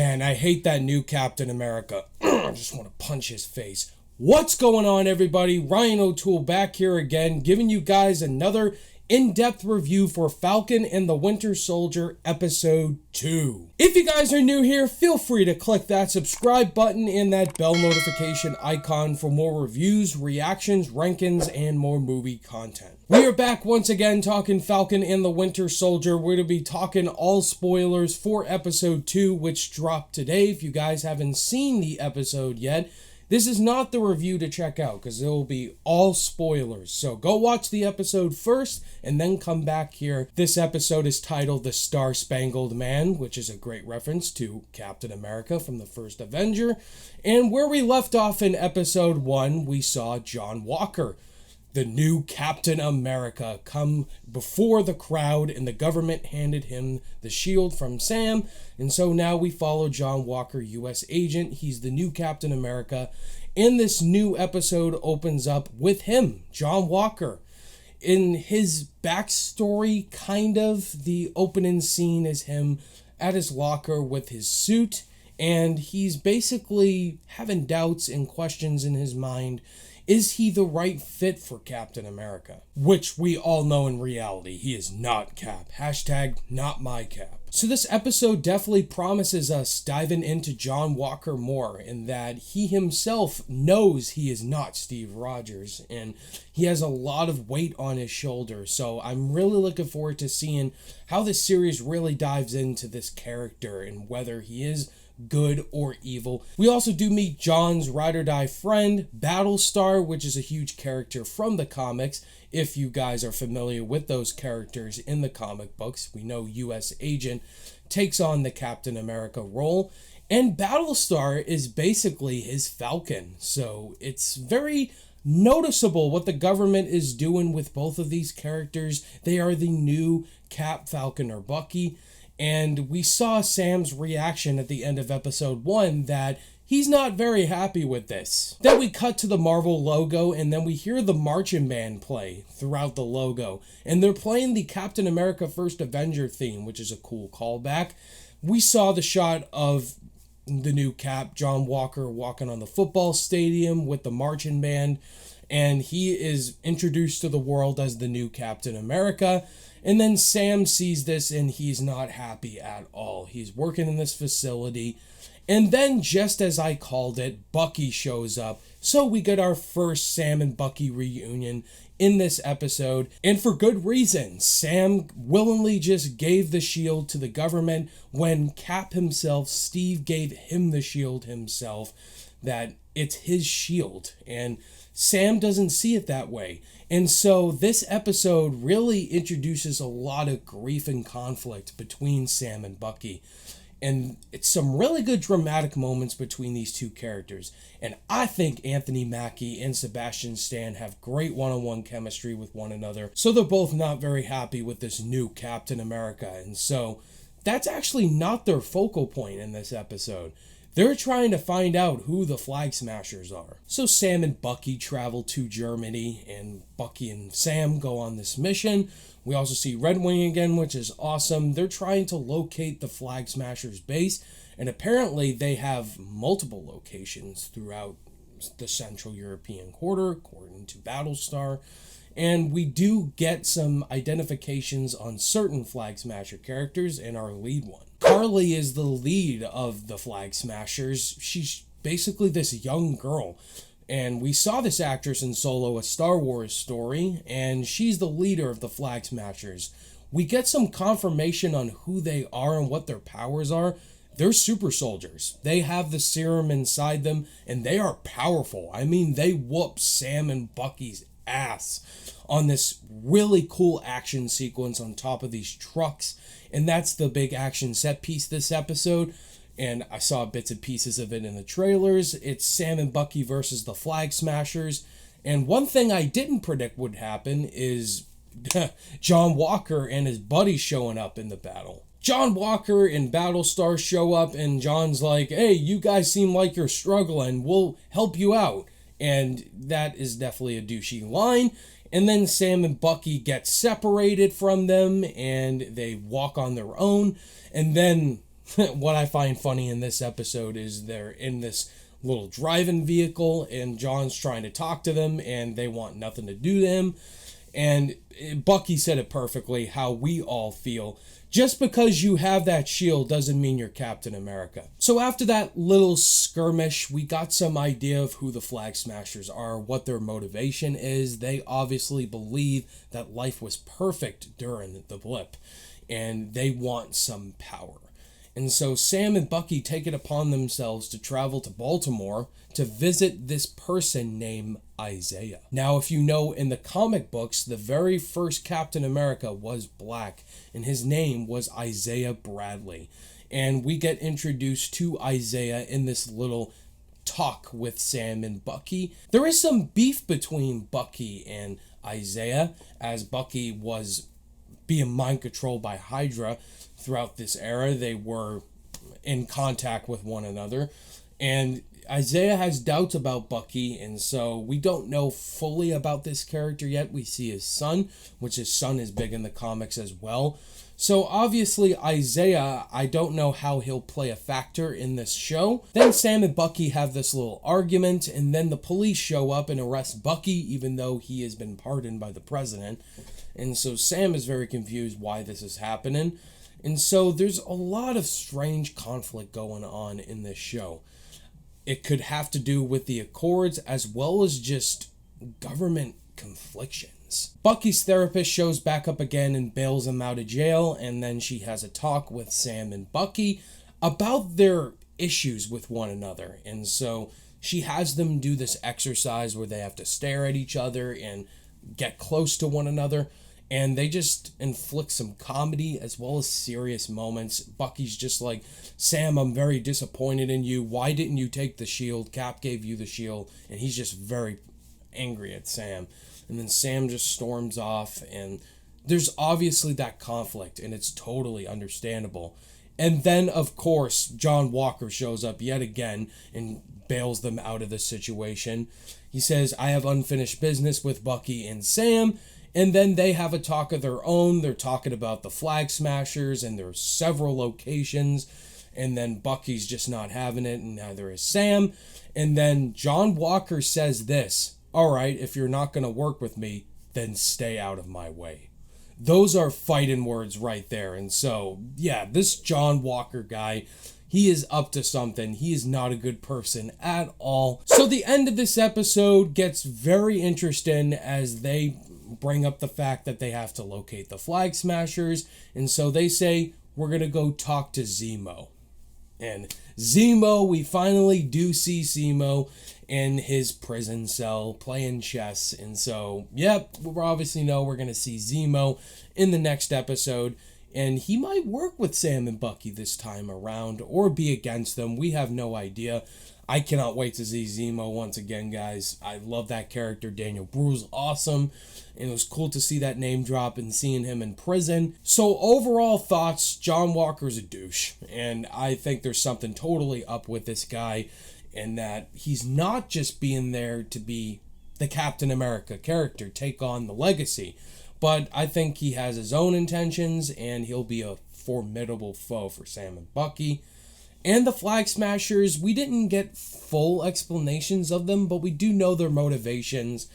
Man, I hate that new Captain America. I just want to punch his face. What's going on, everybody? Ryan O'Toole back here again, giving you guys another in-depth review for Falcon and the Winter Soldier Episode 2. If you guys are new here, feel free to click that subscribe button and that bell notification icon for more reviews, reactions, rankings, and more movie content. We are back once again talking Falcon and the Winter Soldier. We're going to be talking all spoilers for Episode 2, which dropped today. If you guys haven't seen the episode yet, this is not the review to check out because it will be all spoilers. So go watch the episode first and then come back here. This episode is titled The Star-Spangled Man, which is a great reference to Captain America from the first Avenger. And where we left off in episode 1, we saw John Walker, the new Captain America, come before the crowd, and the government handed him the shield from Sam. And so now we follow John Walker, U.S. agent. He's the new Captain America. And this new episode opens up with him, John Walker. In his backstory, kind of, the opening scene is him at his locker with his suit. And he's basically having doubts and questions in his mind. Is he the right fit for Captain America? Which we all know in reality, he is not Cap. Hashtag not my Cap. So this episode definitely promises us diving into John Walker more, in that he himself knows he is not Steve Rogers, and he has a lot of weight on his shoulders. So I'm really looking forward to seeing how this series really dives into this character and whether he is good or evil. We also do meet John's ride-or-die friend, Battlestar, which is a huge character from the comics. If you guys are familiar with those characters in the comic books, we know U.S. Agent takes on the Captain America role, and Battlestar is basically his Falcon. So it's very noticeable what the government is doing with both of these characters. They are the new Cap, Falcon, or Bucky. And we saw Sam's reaction at the end of episode 1 that he's not very happy with this. Then we cut to the Marvel logo, and then we hear the marching band play throughout the logo. And they're playing the Captain America First Avenger theme, which is a cool callback. We saw the shot of the new Cap, John Walker, walking on the football stadium with the marching band. And he is introduced to the world as the new Captain America. And then Sam sees this and he's not happy at all. He's working in this facility. And then, just as I called it, Bucky shows up. So we get our first Sam and Bucky reunion in this episode. And for good reason. Sam willingly just gave the shield to the government when Cap himself, Steve, gave him the shield himself. That it's his shield. And Sam doesn't see it that way. And so this episode really introduces a lot of grief and conflict between Sam and Bucky. And it's some really good dramatic moments between these two characters. And I think Anthony Mackie and Sebastian Stan have great one-on-one chemistry with one another. So they're both not very happy with this new Captain America. And so that's actually not their focal point in this episode. They're trying to find out who the Flag Smashers are. So Sam and Bucky travel to Germany, and Bucky and Sam go on this mission. We also see Red Wing again, which is awesome. They're trying to locate the Flag Smashers base, and apparently they have multiple locations throughout the Central European quarter, according to Battlestar. And we do get some identifications on certain Flag Smasher characters and our lead one. Carly is the lead of the Flag Smashers. She's basically this young girl. And we saw this actress in Solo, a Star Wars story, and she's the leader of the Flag Smashers. We get some confirmation on who they are and what their powers are. They're super soldiers. They have the serum inside them, and they are powerful. I mean, they whoop Sam and Bucky's ass on this really cool action sequence on top of these trucks. And that's the big action set piece this episode. And I saw bits and pieces of it in the trailers. It's Sam and Bucky versus the Flag Smashers. And one thing I didn't predict would happen is John Walker and his buddies showing up in the battle. John Walker and Battlestar show up, and John's like, hey, you guys seem like you're struggling. We'll help you out. And that is definitely a douchey line. And then Sam and Bucky get separated from them, and they walk on their own. And then what I find funny in this episode is they're in this little driving vehicle and John's trying to talk to them and they want nothing to do to him. And Bucky said it perfectly, how we all feel. Just because you have that shield doesn't mean you're Captain America. So after that little skirmish, we got some idea of who the Flag Smashers are, what their motivation is. They obviously believe that life was perfect during the blip, and they want some power. And so Sam and Bucky take it upon themselves to travel to Baltimore to visit this person named Isaiah. Now, if you know, in the comic books, the very first Captain America was black, and his name was Isaiah Bradley. And we get introduced to Isaiah in this little talk with Sam and Bucky. There is some beef between Bucky and Isaiah, as Bucky was being mind controlled by Hydra throughout this era. They were in contact with one another, and Isaiah has doubts about Bucky, and so we don't know fully about this character yet. We see his son, which his son is big in the comics as well. So obviously Isaiah, I don't know how he'll play a factor in this show. Then Sam and Bucky have this little argument, and then the police show up and arrest Bucky, even though he has been pardoned by the president. And so Sam is very confused why this is happening. And so there's a lot of strange conflict going on in this show. It could have to do with the Accords as well as just government conflictions. Bucky's therapist shows back up again and bails him out of jail, and then she has a talk with Sam and Bucky about their issues with one another. And so she has them do this exercise where they have to stare at each other and get close to one another. And they just inflict some comedy as well as serious moments. Bucky's just like, Sam, I'm very disappointed in you. Why didn't you take the shield? Cap gave you the shield. And he's just very angry at Sam. And then Sam just storms off. And there's obviously that conflict. And it's totally understandable. And then, of course, John Walker shows up yet again and bails them out of the situation. He says, I have unfinished business with Bucky and Sam. And then they have a talk of their own. They're talking about the Flag Smashers, and there's several locations. And then Bucky's just not having it, and neither is Sam. And then John Walker says this, all right, if you're not going to work with me, then stay out of my way. Those are fighting words right there. And so, yeah, this John Walker guy, he is up to something. He is not a good person at all. So the end of this episode gets very interesting as they bring up the fact that they have to locate the Flag Smashers. And so they say, we're going to go talk to Zemo. And Zemo, we finally do see Zemo in his prison cell playing chess. And so, yep, we obviously know we're going to see Zemo in the next episode. And he might work with Sam and Bucky this time around or be against them. We have no idea. I cannot wait to see Zemo once again, guys. I love that character. Daniel Bruhl's awesome. And it was cool to see that name drop and seeing him in prison. So overall thoughts, John Walker's a douche. And I think there's something totally up with this guy in that he's not just being there to be the Captain America character, take on the legacy. But I think he has his own intentions and he'll be a formidable foe for Sam and Bucky. And the Flag Smashers, we didn't get full explanations of them, but we do know their motivations,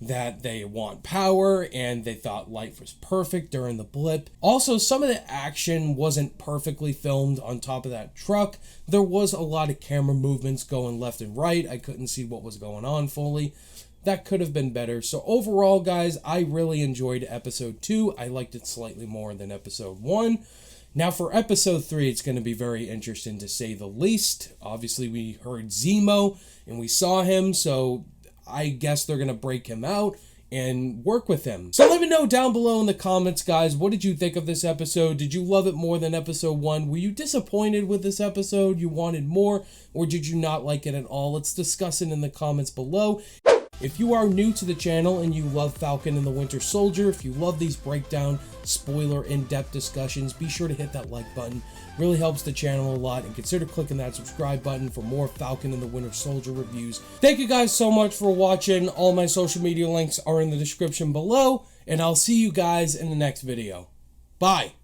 that they want power and they thought life was perfect during the blip. Also, some of the action wasn't perfectly filmed on top of that truck. There was a lot of camera movements going left and right. I couldn't see what was going on fully. That could have been better. So overall, guys, I really enjoyed episode 2. I liked it slightly more than episode 1. Now for episode 3, it's going to be very interesting to say the least. Obviously, we heard Zemo and we saw him, so I guess they're going to break him out and work with him. So let me know down below in the comments, guys, what did you think of this episode? Did you love it more than episode 1? Were you disappointed with this episode? You wanted more? Or did you not like it at all? Let's discuss it in the comments below. If you are new to the channel and you love Falcon and the Winter Soldier, if you love these breakdown, spoiler, in-depth discussions, be sure to hit that like button. Really helps the channel a lot, and consider clicking that subscribe button for more Falcon and the Winter Soldier reviews. Thank you guys so much for watching. All my social media links are in the description below, and I'll see you guys in the next video. Bye!